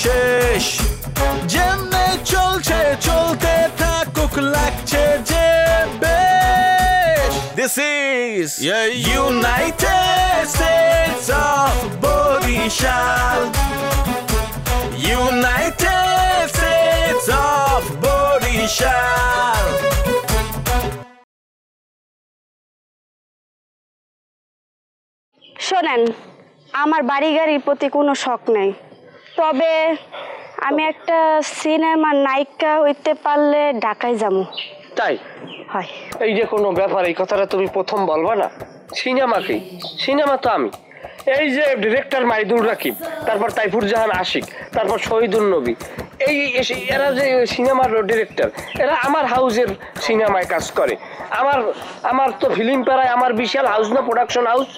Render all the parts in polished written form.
শেষ যেমনে চলছে চলতে থাকুক লাগছে যে বেশ This is United States of Borishal United States of Borishal শোনেন আমার বাড়ি গাড়ির প্রতি কোনো শখ নেই তবে আমি একটা সিনেমার নায়িকা হইতে পারলে ঢাকায় যাবো তাই হয় এই যে কোনো ব্যাপার এই কথাটা তুমি প্রথম বলবা না সিনেমাকেই সিনেমা তো আমি এই যে ডিরেক্টর মাইদুর রাকিব তারপর তাইফুর জাহান আশিক তারপর শহীদুল নবী এই এরা যে সিনেমার ডিরেক্টর এরা আমার হাউসের সিনেমায় কাজ করে আমার তো ফিল্ম পাড়ায় আমার বিশাল হাউস না প্রোডাকশন হাউস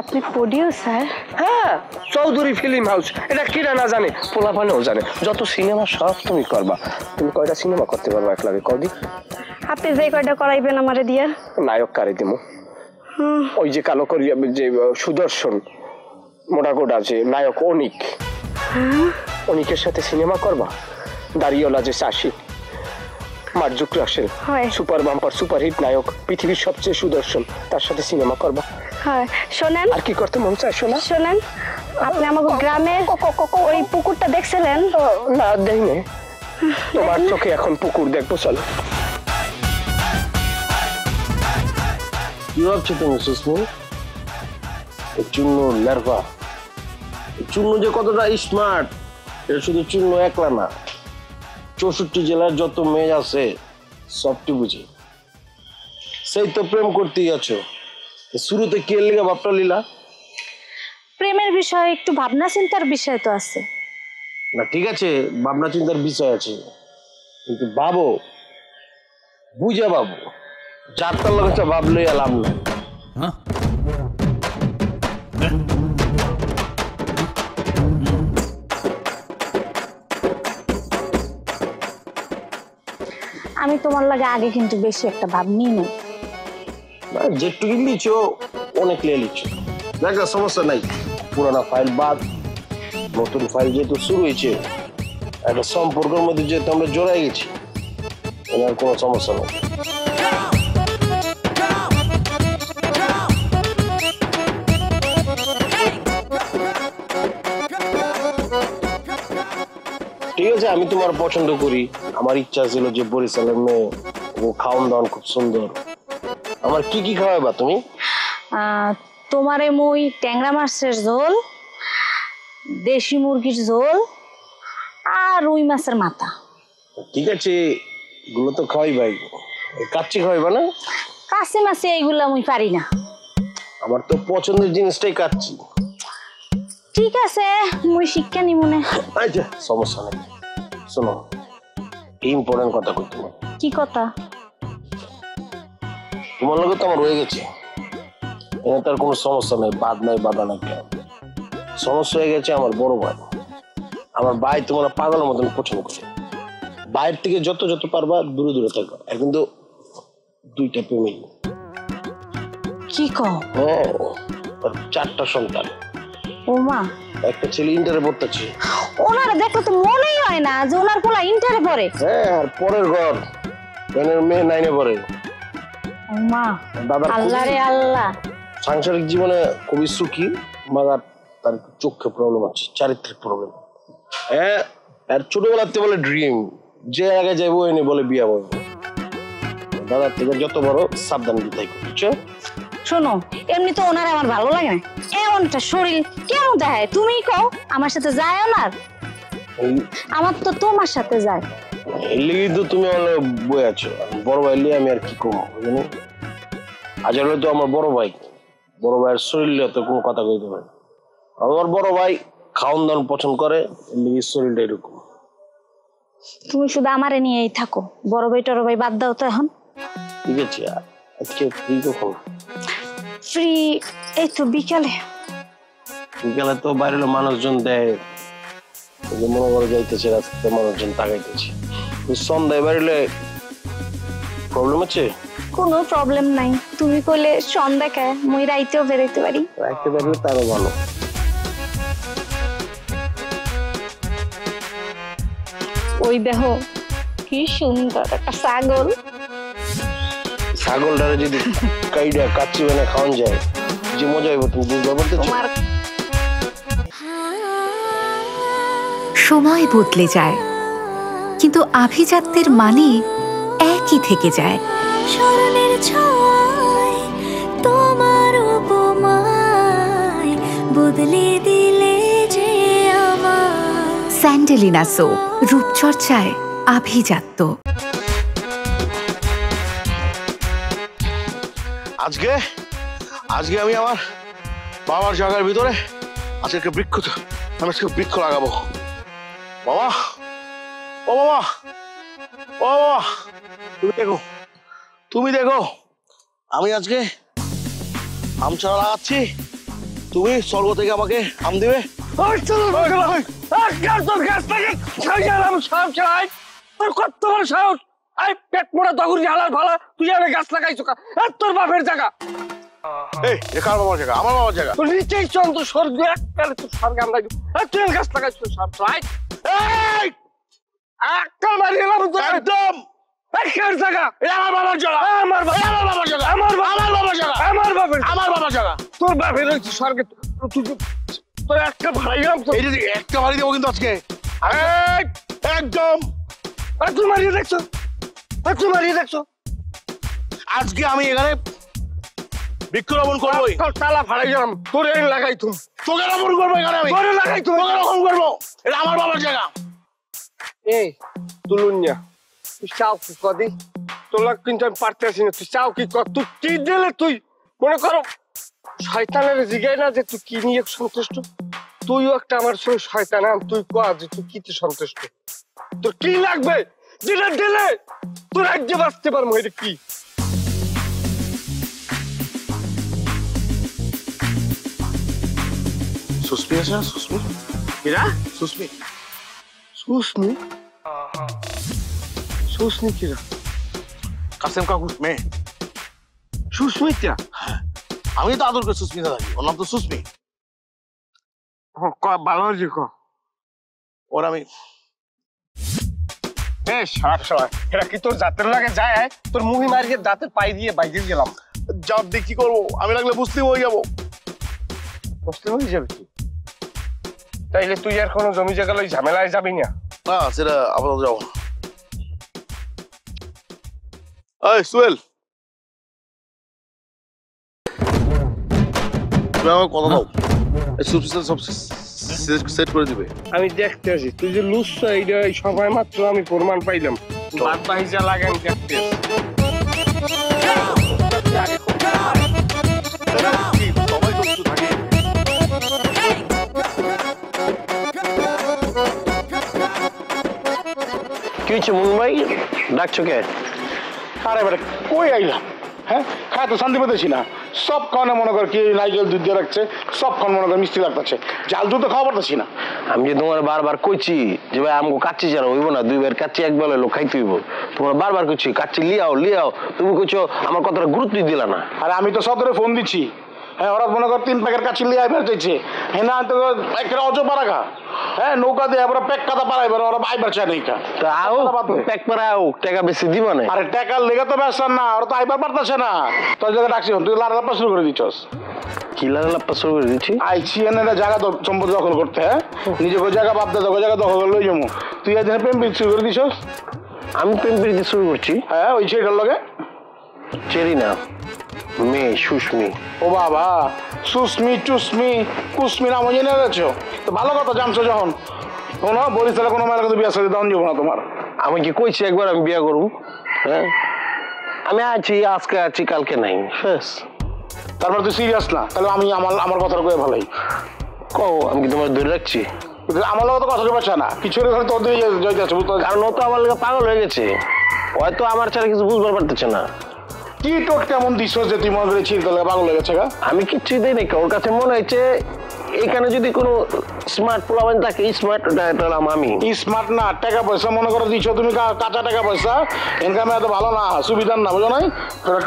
আপনি প্রডিউসার হ্যাঁ চৌধুরী ফিল্ম হাউস এটা কিরা না জানে পোলাপানেও জানে যত সিনেমা সব তুমি করবা তুমি কয়টা সিনেমা করতে পারবা একলাগে কদি আপনি যে কয়টা করাইবেন আমারে দিয়া নায়ক কারে দিমু ওই যে কালো করিয়া যে সুদর্শন মোটাকোট আছে নায়ক অনিক অনিকের সাথে সিনেমা করবা দাড়িওয়ালা যে চাষি মার্ক জুকরাসেল সুপার বাম্পার সুপার হিট নায়ক পৃথিবীর সবচেয়ে সুদর্শন তার সাথে সিনেমা করবা হ্যাঁ শোনেন আর কি করতে মন চায় শোনা শোনেন আপনি আমাকে গ্রামের ওই পুকুরটা দেখছিলেন না দেখিনি তোমার চোখে এখন পুকুর দেখবো চলো কি ভাবছো তুমি সুস্মিন চূর্ণ লার্ভা চূর্ণ যে কতটা স্মার্ট এটা শুধু চূর্ণ একলা না 64 জেলার যত মেয়ে আছে সবটি বুঝে সেই তো প্রেম করতেই আছো শুরুতে কে লেগে বাপটা লীলা প্রেমের বিষয়ে একটু ভাবনা চিন্তার বিষয় তো আছে না ঠিক আছে ভাবনা চিন্তার বিষয় আছে কিন্তু ভাবো বুঝে ভাবো যার তার লগে ভাবলে লাভ নাই আমি তোমার লাগে আগে কিন্তু বেশি একটা ভাবনি নেই যেটুকু লিখছো অনেক লিখছো দেখ সমস্যা নাই পুরানা ফাইল বাদ নতুন ফাইল যেহেতু শুরু হয়েছে একটা সম্পর্কের মধ্যে যেহেতু আমরা জড়াই গেছি এর কোনো সমস্যা নেই ঠিক আছে আমি তোমার পছন্দ করি আমার ইচ্ছা ছিল যে বরিশালের মেয়ে ও খাওয়ান দাওয়ান খুব সুন্দর আমার কি কি খাওয়াবা তুমি তোমারে মুই ট্যাংরা মাছের ঝোল দেশি মুরগির ঝোল আর রুই মাছের মাথা ঠিক আছে এগুলো তো খাওয়াইবাই কাচ্চি খাওয়াইবা না কাছে মাছে এইগুলা মুই পারি না আমার তো পছন্দের জিনিসটাই কাচ্চি ঠিক আছে মুই শিক্ষা নিমনে আচ্ছা সমস্যা নেই শোনো ইম্পর্টেন্ট কথা কই তোমার কি কথা তোমার লগে তো আমার রয়ে গেছে এখানে তার কোনো সমস্যা নেই বাদ নাই বাধা নাই সমস্যা হয়ে গেছে আমার বড় ভাই তোমার পাগলের মতন পছন্দ করে বাইরের থেকে যত যত পারবা দূরে দূরে থাকবা আর কিন্তু দুইটা ফ্যামিলি কি কও হ্যাঁ 4টা সন্তান ও মা একটা ছেলে ইন্টারে পড়তেছে ওনারা দেখলে তো মনেই হয় না যে ওনার পোলা ইন্টারে পড়ে হ্যাঁ আর পরের ঘর এনের মেয়ে 9-এ পড়ে ও মা আল্লাহ রে আল্লাহ সাংসারিক জীবনে খুবই সুখী মাগার তার চোখে প্রবলেম আছে চারিত্রিক প্রবলেম হ্যাঁ আর ছোটবেলাতে বলে ড্রিম যে আগে যাবো এনে বলে বিয়া করবো দাদার থেকে যত বড় সাবধান দিতে বুঝছো শোনো এমনি তো ওনার আমার ভালো লাগে না এমনটা শরীর কেমন দেখায় তুমি কও আমার সাথে যায় ওনার আমার তো তোমার সাথে যায় এই লিগেই তো তুমি আমার বই আছো বড় ভাই লিয়ে আমি আর কি করবো জানি আজ হলে তো আমার বড় ভাইয়ের শরীর নিয়ে তো কোনো কথা কইতে পারে আমার বড় ভাই খাওয়ান দাওয়ান পছন্দ করে লিগে শরীরটা এরকম তুমি শুধু আমারে নিয়েই থাকো বড় ভাই টড় ভাই বাদ দাও তো এখন ঠিক আছে আজকে ফ্রি কখন ফ্রি এই তো বিকালে তো বাইরে মানুষজন দেয় মনে করে যাইতেছে রাস্তাতে মানুষজন তাকাইতেছে সন্ধ্যায় বাড়িলে প্রবলেম আছে কোনো প্রবলেম নাই তুমি কইলে সন্ধ্যা খায় মই রাইতেও বেরোইতে পারি রাইতে পারলে তারও ভালো ওই দেখো কি সুন্দর একটা ছাগল। ছাগলটারে যদি কাইডা কাচ্চি বানিয়ে খাওয়ান যায় যে মজা হইব তুমি বুঝতে পারতেছো? তোমার সময় বদলে যায় কিন্তু আভিজাত্যের মানে একই থেকে যায়। স্মরণের ছোঁয়ায় তোমার উপমায় বদলে দিলে যে আমার। স্যান্ডেলিনা সো, রূপচর্চায় আভিজাত্য। আজকে আমি আমার বাবার জায়গার ভিতরে আজকে একটা আমি আজকে বৃক্ষ লাগাবো। বাবা, ও বাবা, ও বাবা, তুমি দেখো আমি আজকে আম চারা লাগাচ্ছি, তুমি স্বর্গ থেকে আমাকে আম দিবে। কত বড় সাহস! পেট মোড়া দগুরি হালার ভালা, তুই আমি গাছ লাগাইছো তোর বাপের জায়গা। এই কার বাবার জায়গা? আমার বাবার জায়গা। তোর নিচেই চন্দ্র স্বর্গ, এককালে তোর স্বর্গে আমরা তুই গাছ লাগাইছো সব রাইট। এককাল মারি এলাম একদম জায়গা। আমার বাবার জায়গা, আমার বাবার জায়গা, আমার বাবার জায়গা, আমার বাপের আমার বাবার জায়গা। তোর বাপের রয়েছে স্বর্গে। তোর একটা ভাড়াই গেলাম তো, এই যে একটা বাড়ি দেবো কিন্তু আজকে একদম। তুই মারিয়ে দেখছো, তুই মারিয়ে দেখছো। আজকে আমি এখানে বৃক্ষরোপণ করবোই। তালা ভাড়াই গেলাম, তোর লাগাই তুমি, তোকে রোপণ করবো এখানে আমি, তোরে লাগাই তুমি, তোকে রোপণ করবো। এটা আমার বাবার জায়গা। এই তুলুনিয়া, তুই চাও কি কদি? তোলা কিন্তু আমি পারতেছি না। তুই চাও কি কর? তুই কি দিলে? তুই মনে করো শয়তানের জিগাই না যে তুই কি নিয়ে সন্তুষ্ট? তুইও একটা আমার সঙ্গে শয়তান। তুই কয়া যে তুই কিতে সন্তুষ্ট? তোর কি লাগবে? যেটা দিলে তোর রাজ্যে বাঁচতে পারবো। এটা কি? সুস্মি আছে না? সুস্মি এরা সুস্মি সুস্মি সুস্মি কিরা? কাসেম কাকুর মেয়ে। সুস্মিতা? আমি তো আদর করে সুস্মিতা থাকি, ওর নাম তো সুস্মি। ভালো হয়েছে ক। ওর আমি এরা কি তোর জাতের লাগে যায়? তোর মুহি মারিয়ে দাঁতের পাই দিয়ে বাইরে গেলাম। জাত দিয়ে কি করবো? আমি লাগলে মুসলিম হয়ে যাবো। মুসলিম হয়ে যাবে তুই? তাইলে তুই আর কোনো জমি জায়গা লই ঝামেলায় যাবি না? না, সেটা আপাতত যাবো না। এই সুয়েল, তুমি আমার কথা দাও, এই সুস্মিতা সব সেট করে দিবে। আমি দেখতে আছি তুই যে লুচ্ছ, এইটা সবাই মাত্র আমি প্রমাণ পাইলাম। বাদ বাহি যা লাগে আমি দেখতে আছি। সবাই তো একটু থাকে। কি হচ্ছে মুন ভাই, ডাকছো কে? আরে বেটা কই আইলাম? হ্যাঁ, খায় তো শান্তি পেতেছি না। সব খাওয়ানো মনে কর কি নাইকেল দুধ দিয়ে রাখছে, সব খাওয়ান মনে কর মিষ্টি লাগতেছে। জাল দুধ তো খাওয়া পারতেছি না। আমি যে তোমার বারবার কইছি যে ভাই আমাকে কাচ্চি ছাড়া হইব না, 2 বার কাচ্চি একবার হলো খাইতে হইব। তোমার বারবার কইছি কাচ্চি লিয়াও, তুমি কইছো আমার কথাটা গুরুত্বই দিলা না। আরে আমি তো সদরে ফোন দিচ্ছি, হ্যাঁ ওরা মনে কর 3 প্যাকেট কাচ্চি লিয়ে আইবার চাইছে। হ্যাঁ না তো একটা অজো পারাগা, হ্যাঁ নৌকা দিয়ে এবার প্যাক কাদা পারাইবার, ওরা আইবার চায় নাই কা। তা আও প্যাক পারা আও, টাকা বেশি দিব না। আরে টাকার লেগে তো ব্যস্ত না, ওরা তো আইবার পারতেছে না। তোর জায়গায় ডাকছি, তুই লাড়ালাপ্পা শুরু করে দিচ্ছস। কি লাগালাপ্পা শুরু করে দিচ্ছি? আইছি এনে জায়গা সম্পত্তি দখল করতে, হ্যাঁ নিজে ওই জায়গা বাপ দাদা ওই জায়গা দখল করে লই যাবো। তুই আজ প্রেম প্রীতি শুরু করে দিছস। আমি প্রেম প্রীতি শুরু করছি? হ্যাঁ ওই ছেলেটার লগে। চেরি না, মেয়ে সুস্মি। ও বাবা, সুস্মি টুস্মি কুস্মি নাম জেনে গেছো তো ভালো কথা। জানছো যখন কোনো বরিশালে কোনো মেয়ের কাছে বিয়ে সাথে দাম যাবো না তোমার। আমি কি কইছি একবার আমি বিয়ে করবো? হ্যাঁ আমি আছি, আজকে আছি কালকে নাই, শেষ। তারপর তুই সিরিয়াস না? তাহলে আমি আমার কথাটা কয়ে ভালোই কও, আমি কি তোমার ধরে রাখছি? আমার লোক তো কথা পারছে না, কিছু ঘরে তোর দিয়ে জয় যাচ্ছে। কারণ ও তো আমার লোক পাগল হয়ে গেছে, হয়তো আমার ছাড়া কিছু বুঝতে পারতেছে না। কি টোট কেমন দিস যে তুই মনে করে ছিড়তে পাগল হয়ে গেছে গা? আমি কিচ্ছু দিই নাকি, ওর কাছে মনে হয়েছে এখানে যদি কোনো স্মার্ট পোলাবেন থাকে, স্মার্ট ওটা আমি। স্মার্ট না, টাকা পয়সা মনে করে দিচ্ছ তুমি, কাঁচা টাকা পয়সা ইনকামে এত ভালো না, সুবিধার না, বুঝো নাই?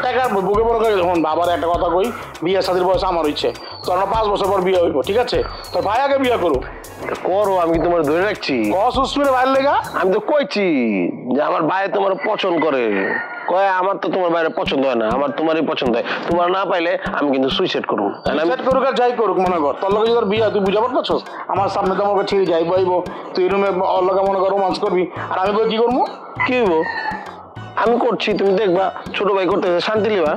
টাকার বুকে মনে করে যখন বাবার একটা কথা কই, বিয়ের সাথীর বয়স আমার হচ্ছে, তোর 5 বছর পর বিয়ে হইব, ঠিক আছে? তোর ভাই আগে বিয়ে করুক। করো, আমি তোমার ধরে রাখছি। সুস্মির ভাইয়ের লেগা আমি তো কইছি যে আমার ভাই তোমার পছন্দ করে। কয় আমার তো তোমার বাইরে পছন্দ হয় না, আমার তোমারই পছন্দ হয়। তোমার না পাইলে আমি কিন্তু সুইসাইড করবো। সুইসাইড করুক আর যাই করুক, মনে কর তোর লগে যদি বিয়ে তুই বুঝা পারছস, আমার সামনে তো আমাকে ছেড়ে যাইব আইব, তুই রুমে ওর লগে মনে কর রোমান্স করবি, আর আমি কি করবো? কি হইব? আমি করছি, তুমি দেখবা। ছোট ভাই করতেছে, শান্তি লিবা।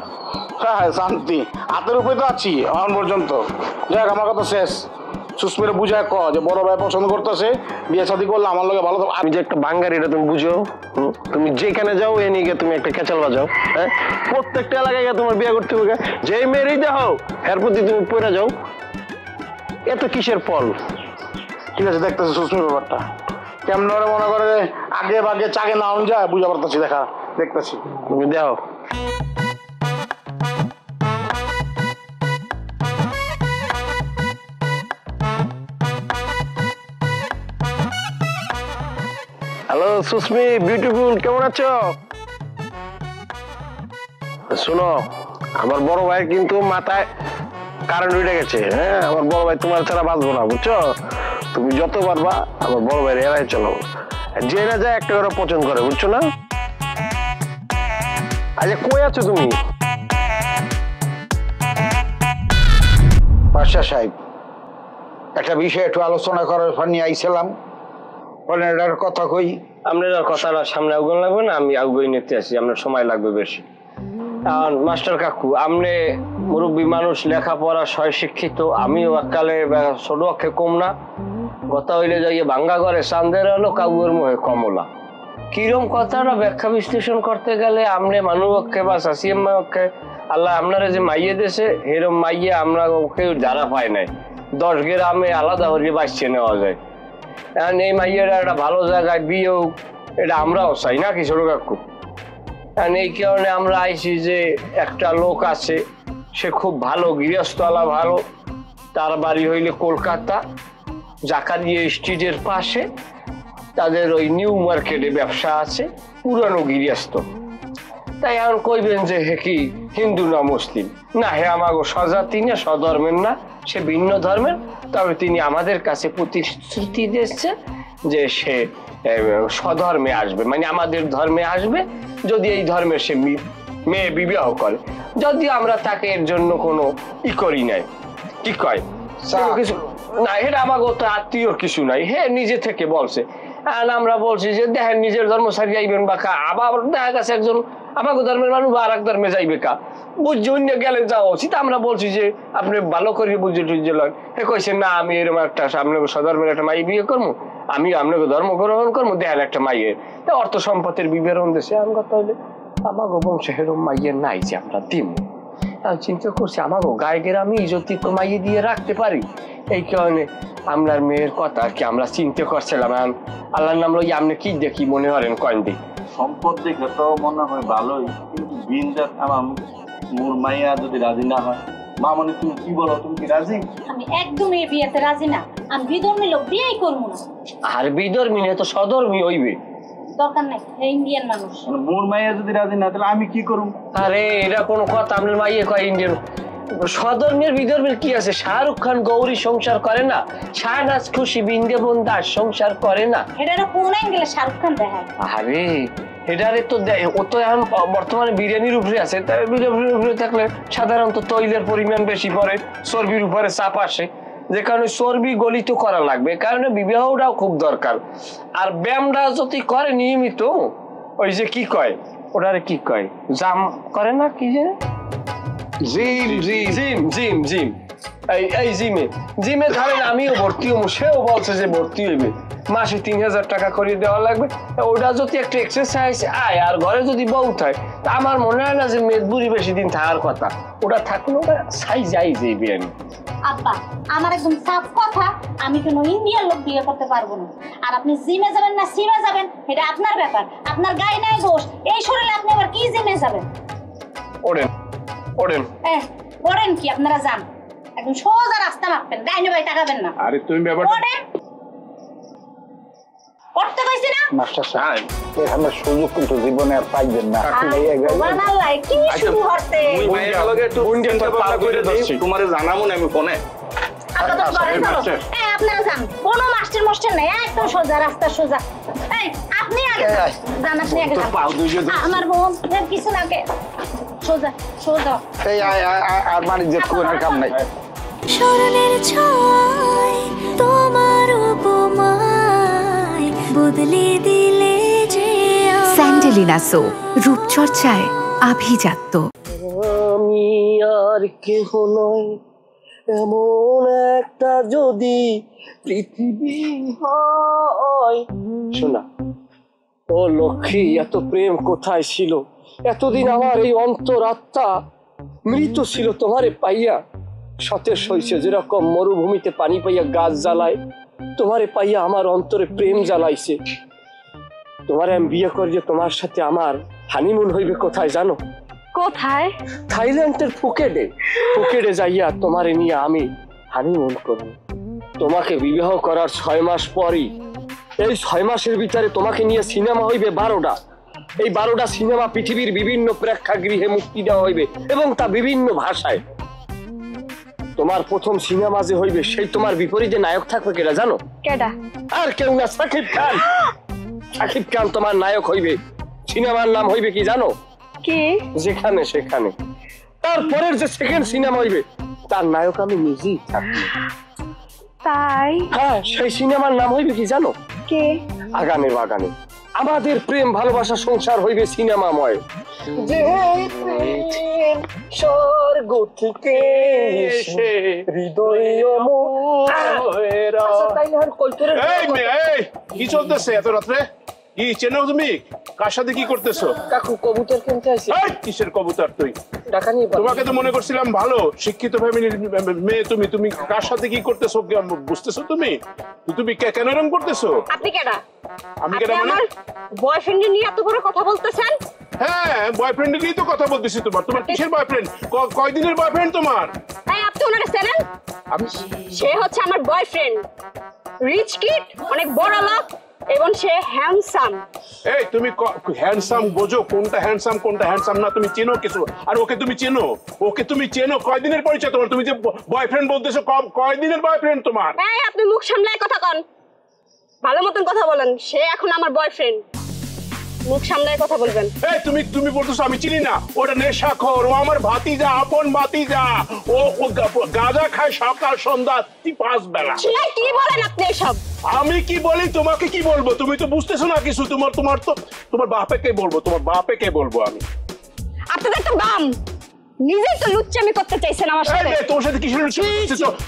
হ্যাঁ হ্যাঁ, শান্তি হাতের উপরে তো আছি এখন পর্যন্ত। যাক, আমার কথা শেষ। সুস্মিরে বুঝায় ক যে বড় ভাই পছন্দ করতেছে, বিয়ে শাদী করলে আমার লগে ভালো। আমি যে একটা বাঙ্গারি, এটা তুমি বুঝো। তুমি যেখানে যাও এ নিয়ে তুমি একটা ক্যাচাল বাজাও। হ্যাঁ, প্রত্যেকটা এলাকায় তোমার বিয়ে করতে হবে। যেই মেয়েরই দেখো এর প্রতি তুমি পড়ে যাও, এত কিসের ফল? ঠিক আছে, দেখতেছি সুস্মির ব্যাপারটা কেমন মনে করে আগে বাগে চাকে না যায়, বুঝা পারতেছি। দেখা দেখতেছি, তুমি দেখো। হ্যালো সুস্মি, বিউটিফুল, কেমন আছো? শোনো, আমার বড় ভাই কিন্তু মাথায় কারেন্ট উঠে গেছে। হ্যাঁ, আমার বড় ভাই তোমার ছাড়া বাঁচবো না, বুঝছো? তুমি যত পারবা আমার বড় ভাইয়ের এড়াই চলো। যে না যায় একটা করে পছন্দ করে, বুঝছো না? আচ্ছা, কই আছো তুমি? বাদশা সাহেব, একটা বিষয় একটু আলোচনা করার নিয়ে আইছিলাম, বলেন এটার কথা কই। আপনার কথাটা সামনে আগুন লাগবে না, আমি আগুই নিতে আসি, আপনার সময় লাগবে বেশি। মাস্টার কাকু, আপনি মুরব্বী মানুষ, লেখাপড়া সয় শিক্ষিত, আমিও এককালে ছোট অক্ষে কম না। কথা হইলে যাইয়ে ভাঙ্গা ঘরে চান্দের হলো, কাউয়ের মুখে কমলা। কিরম কথাটা ব্যাখ্যা বিশ্লেষণ করতে গেলে আপনি মানুষ অক্ষে বা শাসিয়াম অক্ষে আল্লাহ আপনারা যে মাইয়ে দেশে এরম মাইয়ে আমরা কেউ যারা পায় নাই। 10 গ্রামে আলাদা হয়ে বাঁচিয়ে নেওয়া যায়। এখন এই মাইয়েরা একটা ভালো জায়গায় বিয়েও, এটা আমরাও চাই না কি ছোট কাকু? এখন এই কারণে আমরা আইছি যে একটা লোক আছে, সে খুব ভালো গৃহস্থলা, ভালো। তার বাড়ি হইলে কলকাতা, জাকারিয়া স্ট্রিটের পাশে। তাদের ওই নিউ মার্কেটে ব্যবসা আছে, পুরানো গৃহস্থ। তাই এখন কইবেন যে হে কি হিন্দু না মুসলিম? না, হে আমাগো স্বজাতি না, স্বধর্মের না, সে ভিন্ন ধর্মের। তবে তিনি আমাদের কাছে প্রতিশ্রুতি দিচ্ছে যে সে স্বধর্মে আসবে, মানে আমাদের ধর্মে আসবে, যদি এই ধর্মের সে মেয়ে বিবাহ করে। যদি আমরা তাকে এর জন্য কোনো করি নাই, কি কয় কিছু না, এটা আমাকে তো আত্মীয় কিছু নাই, হে নিজে থেকে বলছে। আর আমরা বলছি যে দেখেন নিজের ধর্ম ছাড়িয়ে যাইবেন বা কা, আবার দেখা গেছে একজন আমাকে ধর্মের মানুষ বা আর এক ধর্মে যাইবে কা, বুঝছে অন্য গেলে যাওয়া উচিত। আমরা বলছি যে আপনি ভালো করে বুঝে টুঝে লয়। হে কইছে না, আমি এরকম একটা আপনাকে স্বধর্মের একটা মাই বিয়ে করবো, আমি আপনাকে ধর্ম গ্রহণ করবো, দেখেন একটা মাইয়ের অর্থ সম্পদের বিবরণ দেশে আমরা, তাহলে আমাকে বংশ এরকম মাইয়ের নাই যে আমরা দিব। চিন্তা করছি আমাকে গায়ে গ্রামে যদি মাইয়ে দিয়ে রাখতে পারি, এই কারণে আপনার মেয়ের কথা কি আমরা চিন্তা করছিলাম। আল্লাহর নাম লই আপনি কি দেখি মনে করেন কয়েন দিক সম্পদ দেখে তো মনে হয় ভালোই, কিন্তু বিনজাত আমার মোর মাইয়া যদি রাজি না হয়। মা, মানে তুমি কি বলো, তুমি কি রাজি? আমি একদম এই বিয়েতে রাজি না। আমি বিধর্মী লোক বিয়েই করবো না। আর বিধর্মী না তো সধর্মী হইবে, দরকার নাই। ইন্ডিয়ান মানুষ, মানে মোর মাইয়া যদি রাজি না, তাহলে আমি কি করব? আরে এটা কোনো কথা? আপনার মাইয়ে কয় ইন্ডিয়ান। সধর্মের বিধর্মের কি আছে? শাহরুখ খান গৌরী সংসার করে না, শাহনাজ খুশি বৃন্দাবন দাস সংসার করে না। এটা কোন অ্যাঙ্গেলে শাহরুখ খান দেখায়? আরে এটারে তো ও তো এখন বর্তমানে বিরিয়ানির উপরে আছে। তাই বিরিয়ানির উপরে থাকলে সাধারণত তৈলের পরিমাণ বেশি পড়ে, চর্বির উপরে চাপ আসে, যে কারণে চর্বি গলিত করা লাগবে, কারণে বিবাহটাও খুব দরকার। আর ব্যায়ামটা যদি করে নিয়মিত, ওই যে কি কয় ওটারে কি কয়, জাম করে না কি যে gym gym gym gym gym, এই জিমে ধরেন আমিও ভর্তি হবো, সেও বলছে যে ভর্তি হইবে, মাসে 3000 টাকা করে দেওয়া লাগবে। ওটা যদি একটু এক্সারসাইজ আয় আর ঘরে যদি বউ থাকে, তা আমার মনে হয় না যে মেদবুরি বেশি দিন থাকার কথা। ওটা থাকলো সাইজ আই যে বিরিয়ানি। আব্বা, আমার একদম সাফ কথা, আমি কোনো ইন্ডিয়ান লোক বিয়ে করতে পারবো না। আর আপনি জিমে যাবেন না সিমে যাবেন, এটা আপনার ব্যাপার, আপনার গায়ে নাই দোষ। এই শরীরে আপনি আবার কি জিমে যাবেন? ওড়েন ওড়েন ওড়েন কি? আপনারা যান, একদম সোজা রাস্তা মাপবেন, ডাইনে বাই তাকাবেন না। আরে তুমি ব্যাপার ওড়েন, করতে কইছি না? মাস্টার সাহেব এখানে সুযোগ কিন্তু জীবনে আর পাইবেন না। তোমারে জানাবো না আমি ফোনে। আপনারা যান, কোনো মাস্টার মাস্টার নেই, একদম সোজা রাস্তা সোজা। এই আপনি আগে যান, আপনি আগে যান। আমার বোন কিছু লাগে, সোজা সোজা। এই আর মানে যে কোন কাম নাই। স্মরণের ছয় তোমার উপমায় বদলে দিলে যে স্যান্ডেলিনা সো, রূপচর্চায় আভিজাত্য। আমি আর কেহ নয়, এমন একটা যদি পৃথিবী হয়। শোনা ও লক্ষ্মী, এত প্রেম কোথায় ছিল? এতদিন আমার এই অন্তরাত্মা মৃত ছিল তোমারে পাইয়া। সতেজ হইছে যেরকম মরুভূমিতে পানি পাইয়া গাছ জ্বালায়, তোমারে পাইয়া আমার অন্তরে প্রেম জ্বালাইছে। তোমারে আমি বিয়ে করি যে তোমার সাথে আমার হানিমুন হইবে কোথায় জানো? কোথায়? থাইল্যান্ডের ফুকেটে। ফুকেটে যাইয়া তোমারে নিয়ে আমি হানিমুন করব। তোমাকে বিবাহ করার 6 মাস পরই, এই 6 মাসের ভিতরে তোমাকে নিয়ে সিনেমা হইবে 12টা। এই 12টা সিনেমা পৃথিবীর বিভিন্ন প্রেক্ষাগৃহে মুক্তি দেওয়া হইবে এবং তা বিভিন্ন ভাষায়। তোমার প্রথম সিনেমা যে হইবে সেই তোমার বিপরীতে নায়ক থাকবে কেডা জানো? কেডা? আর কেউ না, শাকিব খান। শাকিব খান তোমার নায়ক হইবে। সিনেমার নাম হইবে কি জানো? কি? যেখানে সেখানে। তারপরের যে সেকেন্ড সিনেমা হইবে তার নায়ক আমি নিজেই থাকবো। তাই? হ্যাঁ, সেই সিনেমার নাম হইবে কি জানো? কে? আগানে বাগানে। আমাদের প্রেম ভালোবাসা সংসার হইবে সিনেমাময়। যে প্রেম স্বর্গ থেকে এসে হৃদয় কি চলতেছে এত রাত্রে? কি চেনো তুমি? কার সাথে কি করতেছো? কাকু কবুতর কিনতে আসি। কিসের কবুতর তুই? টাকা নিয়ে। তোমাকে তো মনে করছিলাম ভালো শিক্ষিত ফ্যামিলির মেয়ে, তুমি কার সাথে কি করতেছো বুঝতেছো? তুমি কেন এরকম করতেছো? আপনি কেডা? আমি কেডা মানে? বয়ফ্রেন্ড নিয়ে এত বড় কথা বলতেছেন? হ্যাঁ, বয়ফ্রেন্ড নিয়েই তো কথা বলতেছি। তোমার কিসের বয়ফ্রেন্ড? কয়দিনের বয়ফ্রেন্ড তোমার? এই আপনি ওনারে চেনেন? সে হচ্ছে আমার বয়ফ্রেন্ড, রিচ কিড, অনেক বড় লোক এবং সে হ্যান্ডসাম। এই তুমি হ্যান্ডসাম বোঝো? কোনটা হ্যান্ডসাম কোনটা হ্যান্ডসাম না তুমি চেনো কিছু? আর ওকে তুমি চেনো? কয়দিনের পরিচয় তোমার? তুমি যে বয়ফ্রেন্ড বলতেছো, কয়দিনের বয়ফ্রেন্ড তোমার? এই আপনি মুখ সামলায় কথা কন, ভালো মতন কথা বলেন। সে এখন আমার বয়ফ্রেন্ড, মুখ সামলায় কথা বলবেন। এই তুমি বলতেছো আমি চিনি না? ওটা নেশাখোর, ও আমার ভাতিজা, আপন ভাতিজা। ও গাঁজা খায় সকাল সন্ধ্যা 5 বেলা। কি বলেন আপনি এসব? আমি কি বলি, তোমাকে কি বলবো? তুমি তো বুঝতেছো না কিছু। তোমার বাপেকে বলবো, তোমার বাপেকে বলবো আমি। আপনাদের তো বাম, নিজেই তো লুচ্চামি করতে চাইছেন আমার সাথে। তোমার সাথে কিসের লুচ্চামি?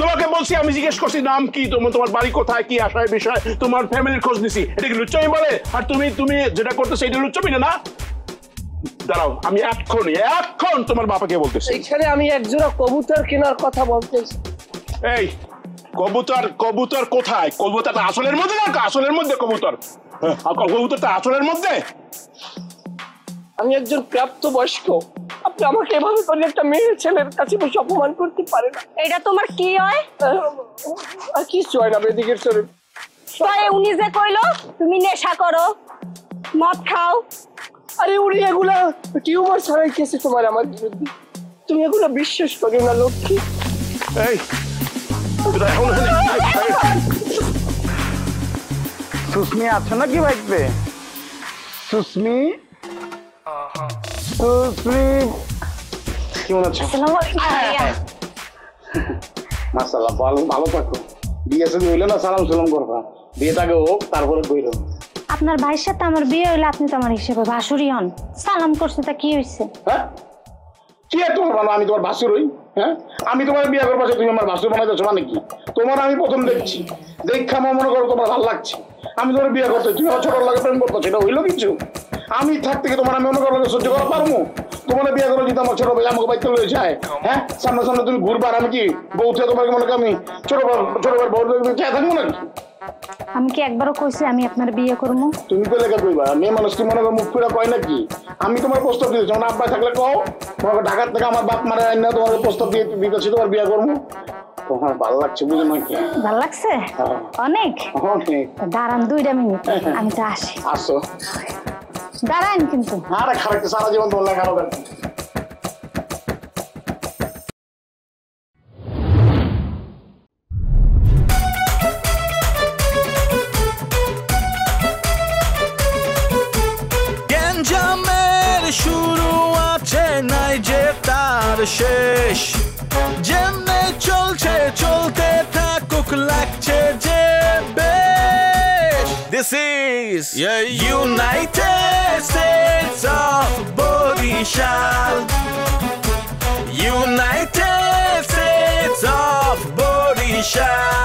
তোমাকে বলছি, আমি জিজ্ঞেস করছি নাম কি, তোমার বাড়ি কোথায়, কি আশায় বিষয়, তোমার ফ্যামিলির খোঁজ নিছি। এটা কি লুচ্চামি বলে? আর তুমি যেটা করতেছো এটা লুচ্চামি না? দাঁড়াও, আমি এখন তোমার বাবাকে বলতেছি। এখানে আমি একজোড়া কবুতর কেনার কথা বলতেছি। এই কবুতর কোথায়? কবুতরটা আসলের মধ্যে না? আসলের মধ্যে কবুতর? কবুতরটা আসলের মধ্যে? আমি একজন প্রাপ্তবয়স্ক, আপনি আমাকে এভাবে করে একটা মেয়ে ছেলের কাছে বসে অপমান করতে পারেন না। এটা তোমার কি হয়? আর কিছু হয় না বেদিকের চরে। উনি যে কইলো তুমি নেশা করো, মদ খাও। আরে উনি এগুলা টিউমার ছাড়াই খেয়েছে তোমার আমার বিরুদ্ধে। তুমি এগুলো বিশ্বাস করো না লক্ষ্মী। এই সুস্মি আছো নাকি বাড়িতে? সুস্মি কেমন আছো? মাশাআল্লাহ, ভালো থাকো। বিয়ে যদি হইলে না সালাম সালাম করবা। বিয়েটাকে হোক তারপরে বইল। আপনার ভাইয়ের সাথে আমার বিয়ে হইলে আপনি তো আমার হিসেবে ভাসুরি হন। সালাম করছে তা কি হয়েছে? হ্যাঁ, কি আর তোমার বানা? আমি তোমার ভাসুর হই? হ্যাঁ, আমি তোমার বিয়ে করবো, তুমি আমার ভাসুর বানাইতেছো মানে কি? তোমার আমি প্রথম দেখছি, দেখা আমার মনে করো তোমার ভালো লাগছে। আমি তোমার বিয়ে করতে, তুমি ছোট লাগে প্রেম করতো, সেটা হইলো কিছু? আমি থাকতে কি তোমার আমি মনে করো সহ্য করা পারবো? তোমার বিয়ে করে যদি আমার ছোট ভাই আমাকে বাইতে লয়ে যায়, হ্যাঁ, সামনে সামনে তুমি ঘুরবার, আমি কি বউতে তোমাকে মনে করি আমি ছোট ভাই বউ চাই থাকবো নাকি? আমি কি একবারও কইছি আমি আপনার বিয়ে করবো? তুমি তো লেখা কইবা, মেয়ে মানুষ কি মনে করো মুখ ফিরা কয় নাকি? আমি তোমার প্রস্তাব দিয়েছি, আমার আব্বাই থাকলে কও, তোমাকে ঢাকার থেকে আমার বাপ মারা আইনা তোমার প্রস্তাব দিতেছি, তোমার বিয়ে করবো। তোমার ভালো লাগছে বুঝো নাকি? ভালো লাগছে অনেক? অনেক। দাঁড়ান 2 মিনিট, আমি তো আসি। আসো। দাঁড়ান কিন্তু। আরে খারাপ সারা জীবন তোমার লাগে আরো দেখো। শুরু আছে নাই যে তার শেষ, যেমনে চলছে চলতে থাকুক লাগছে যে বেশ। This is United States of Borishal, United States of Borishal.